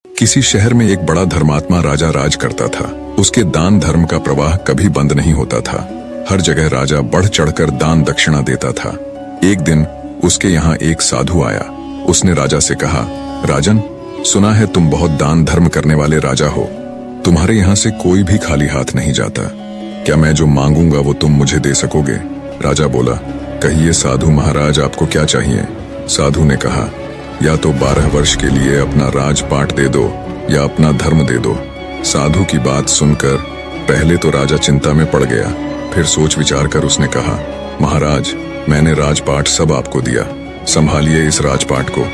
किसी शहर में एक बड़ा धर्मात्मा राजा राज करता था। उसके दान धर्म का प्रवाह कभी बंद नहीं होता था। हर जगह राजा बढ़ चढ़कर दान दक्षिणा देता था। एक दिन उसके यहाँ एक साधु आया। उसने राजा से कहा, राजन, सुना है तुम बहुत दान धर्म करने वाले राजा हो। तुम्हारे यहाँ से कोई भी खाली हाथ नहीं जाता। क्या मैं जो मांगूंगा वो तुम मुझे दे सकोगे? राजा बोला, कहिए साधु महाराज, आपको क्या चाहिए? साधु ने कहा, या तो 12 वर्ष के लिए अपना राजपाट दे दो या अपना धर्म दे दो। साधु की बात सुनकर पहले तो राजा चिंता में पड़ गया, फिर सोच विचार कर उसने कहा, महाराज, मैंने राजपाट सब आपको दिया, संभालिए इस राजपाट को।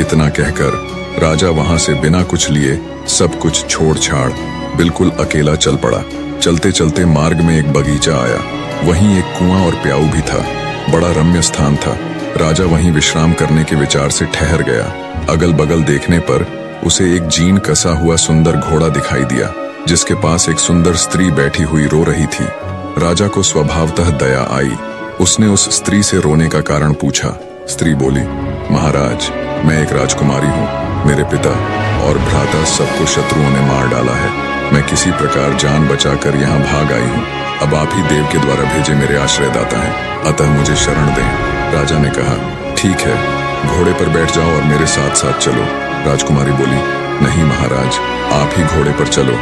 इतना कहकर राजा वहां से बिना कुछ लिए सब कुछ छोड़ छाड़ बिल्कुल अकेला चल पड़ा। चलते चलते मार्ग में एक बगीचा आया। वहीं एक कुआं और प्याऊ भी था। बड़ा रम्य स्थान था। राजा वहीं विश्राम करने के विचार से ठहर गया। अगल बगल देखने पर उसे एक जीन कसा हुआ सुंदर घोड़ा दिखाई दिया, जिसके पास एक सुंदर स्त्री बैठी हुई रो रही थी। राजा को स्वभावतः दया आई। उसने उस स्त्री से रोने का कारण पूछा। स्त्री बोली, महाराज, मैं एक राजकुमारी हूँ। मेरे पिता और भ्राता सबको शत्रुओं ने मार डाला है। मैं किसी प्रकार जान बचाकर यहाँ भाग आई हूँ। अब आप ही देव के द्वारा भेजे मेरे आश्रयदाता हैं, अतः मुझे शरण दें। राजा ने कहा, ठीक है, घोड़े पर बैठ जाओ और मेरे साथ साथ चलो। राजकुमारी बोली, नहीं महाराज, आप ही घोड़े पर चलो।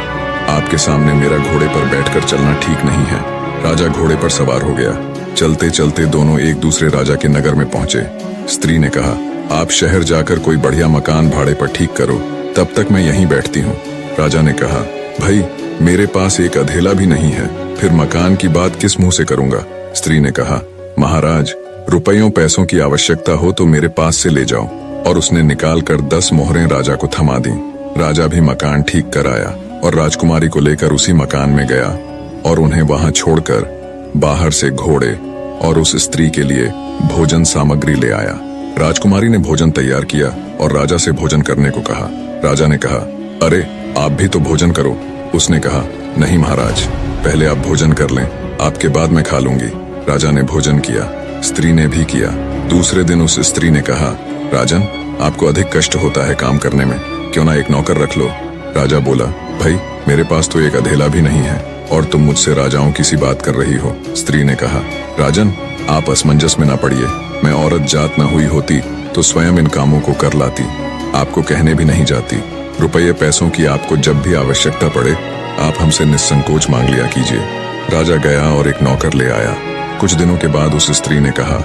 आपके सामने मेरा घोड़े पर बैठकर चलना ठीक नहीं है। राजा घोड़े पर सवार हो गया। चलते चलते दोनों एक दूसरे राजा के नगर में पहुंचे। स्त्री ने कहा, आप शहर जाकर कोई बढ़िया मकान भाड़े पर ठीक करो, तब तक मैं यहीं बैठती हूँ। राजा ने कहा, भाई, मेरे पास एक अधेला भी नहीं है, फिर मकान की बात किस मुंह से करूंगा? स्त्री ने कहा, महाराज, रुपयों पैसों की आवश्यकता हो तो मेरे पास से ले जाओ। और उसने निकाल कर 10 मोहरें राजा को थमा दी। राजा भी मकान ठीक कर आया और राजकुमारी को लेकर उसी मकान में गया और उन्हें वहां छोड़कर बाहर से घोड़े और उस स्त्री के लिए भोजन सामग्री ले आया। राजकुमारी ने भोजन तैयार किया और राजा से भोजन करने को कहा। राजा ने कहा, अरे, आप भी तो भोजन करो। उसने कहा, नहीं महाराज, पहले आप भोजन कर लें, आपके बाद मैं खा लूंगी। राजा ने भोजन किया, स्त्री ने भी किया। दूसरे दिन उस स्त्री ने कहा, राजन, आपको अधिक कष्ट होता है काम करने में, क्यों ना एक नौकर रख लो। राजा बोला, भाई, मेरे पास तो एक अधेला भी नहीं है और तुम मुझसे राजाओं की सी बात कर रही हो। स्त्री ने कहा, राजन, आप असमंजस में ना पड़िए। मैं औरत जात न हुई होती तो स्वयं इन कामों को कर लाती, आपको कहने भी नहीं जाती। रुपये पैसों की आपको जब भी आवश्यकता पड़े, आप हमसे निस्संकोच मांग लिया कीजिए। राजा गया और एक नौकर ले आया। कुछ दिनों के बाद उस स्त्री ने कहा,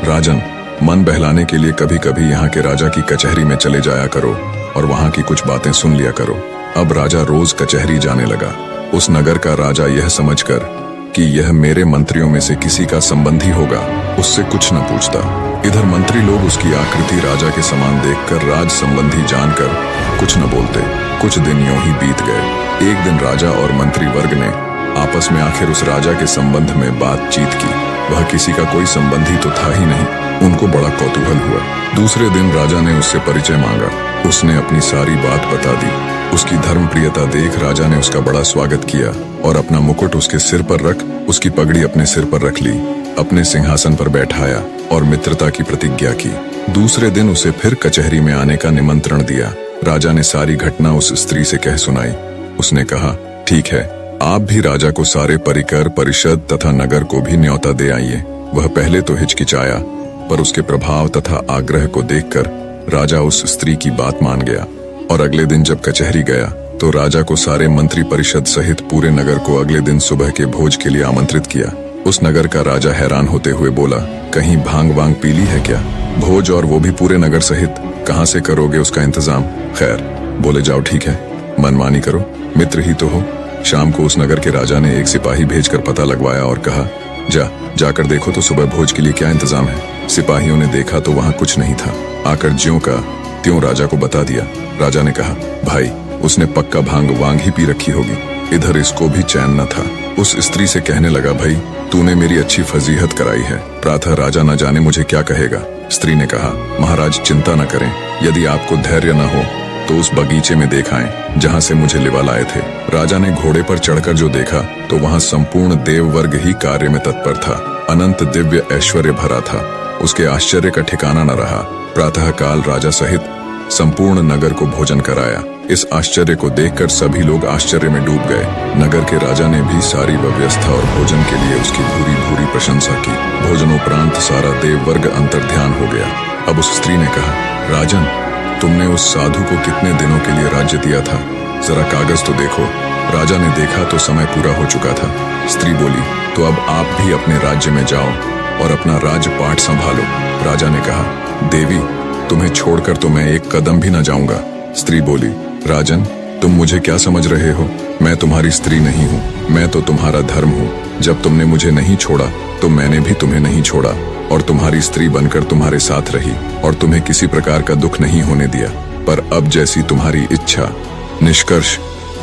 राजन, मन बहलाने के लिए कभी कभी यहाँ के राजा की कचहरी में चले जाया करो और वहाँ की कुछ बातें सुन लिया करो। अब राजा रोज कचहरी जाने लगा। उस नगर का राजा यह समझकर कि यह मेरे मंत्रियों में से किसी का संबंधी होगा, उससे कुछ न पूछता। इधर मंत्री लोग उसकी आकृति राजा के समान देखकर राज संबंधी जानकर कुछ न बोलते। कुछ दिन यूं ही बीत गए। एक दिन राजा और मंत्री वर्ग ने आपस में आखिर उस राजा के संबंध में बातचीत की। वह किसी का कोई संबंधी तो था ही नहीं। उनको बड़ा कौतूहल हुआ। दूसरे दिन राजा ने उससे परिचय मांगा। उसने अपनी सारी बात बता दी। उसकी धर्मप्रियता देख राजा ने उसका बड़ा स्वागत किया और अपना मुकुट उसके सिर पर रख, उसकी पगड़ी अपने सिर पर रख ली, अपने सिंहासन पर बैठाया और मित्रता की प्रतिज्ञा की। दूसरे दिन उसे फिर कचहरी में आने का निमंत्रण दिया। राजा ने सारी घटना उस स्त्री से कह सुनाई। उसने कहा, ठीक है, आप भी राजा को सारे परिकर, परिषद तथा नगर को भी न्योता दे आइए। वह पहले तो हिचकिचाया, पर उसके प्रभाव तथा आग्रह को देखकर राजा उस स्त्री की बात मान गया। और अगले दिन जब कचहरी गया तो राजा को सारे मंत्री परिषद सहित पूरे नगर को अगले दिन सुबह के भोज के लिए आमंत्रित किया। उस नगर का राजा हैरान होते हुए बोला, कहीं भांग वांग पी ली है क्या? भोज और वो भी पूरे नगर सहित, कहाँ से करोगे उसका इंतजाम? खैर, बोले, जाओ ठीक है, मनमानी करो, मित्र ही तो हो। शाम को उस नगर के राजा ने एक सिपाही भेजकर पता लगवाया और कहा, जाकर देखो तो सुबह भोज के लिए क्या इंतजाम है। सिपाहियों ने देखा तो वहां कुछ नहीं था। आकर ज्यों का त्यों राजा को बता दिया। राजा ने कहा, भाई, उसने पक्का भांग वांग ही पी रखी होगी। इधर इसको भी चैन न था। उस स्त्री से कहने लगा, भाई, तूने मेरी अच्छी फजीहत कराई है, प्रातः राजा न जाने मुझे क्या कहेगा। स्त्री ने कहा, महाराज, चिंता न करें, यदि आपको धैर्य न हो तो उस बगीचे में देखाएं जहां से मुझे लिवा लाए थे। राजा ने घोड़े पर चढ़कर जो देखा तो वहां संपूर्ण देव वर्ग ही कार्य में तत्पर था। अनंत दिव्य ऐश्वर्य भरा था। उसके आश्चर्य का ठिकाना न रहा। प्रातः काल राजा सहित संपूर्ण नगर को भोजन कराया। इस आश्चर्य को देखकर सभी लोग आश्चर्य में डूब गए। नगर के राजा ने भी सारी व्यवस्था और भोजन के लिए उसकी भूरी भूरी प्रशंसा की। भोजनोपरांत सारा देव वर्ग अंतर्ध्यान हो गया। अब उस स्त्री ने कहा, राजन, तुमने उस साधु को कितने दिनों के लिए राज्य दिया था? जरा कागज तो देखो। राजा ने देखा तो समय पूरा हो चुका था। स्त्री बोली, तो अब आप भी अपने राज्य में जाओ और अपना राजपाट संभालो। राजा ने कहा, देवी, तुम्हें छोड़कर तो मैं एक कदम भी न जाऊंगा। स्त्री बोली, राजन, तुम मुझे क्या समझ रहे हो? मैं तुम्हारी स्त्री नहीं हूँ, मैं तो तुम्हारा धर्म हूँ। जब तुमने मुझे नहीं छोड़ा तो मैंने भी तुम्हें नहीं छोड़ा और तुम्हारी स्त्री बनकर तुम्हारे साथ रही और तुम्हें किसी प्रकार का दुख नहीं होने दिया। पर अब जैसी तुम्हारी इच्छा। निष्कर्ष,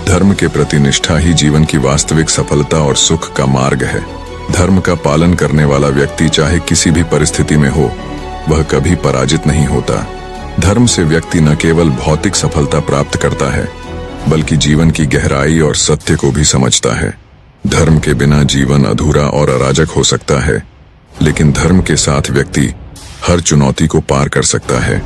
धर्म के प्रति निष्ठा ही जीवन की वास्तविक सफलता और सुख का मार्ग है। धर्म का पालन करने वाला व्यक्ति चाहे किसी भी परिस्थिति में हो, वह कभी पराजित नहीं होता। धर्म से व्यक्ति न केवल भौतिक सफलता प्राप्त करता है, बल्कि जीवन की गहराई और सत्य को भी समझता है। धर्म के बिना जीवन अधूरा और अराजक हो सकता है, लेकिन धर्म के साथ व्यक्ति हर चुनौती को पार कर सकता है।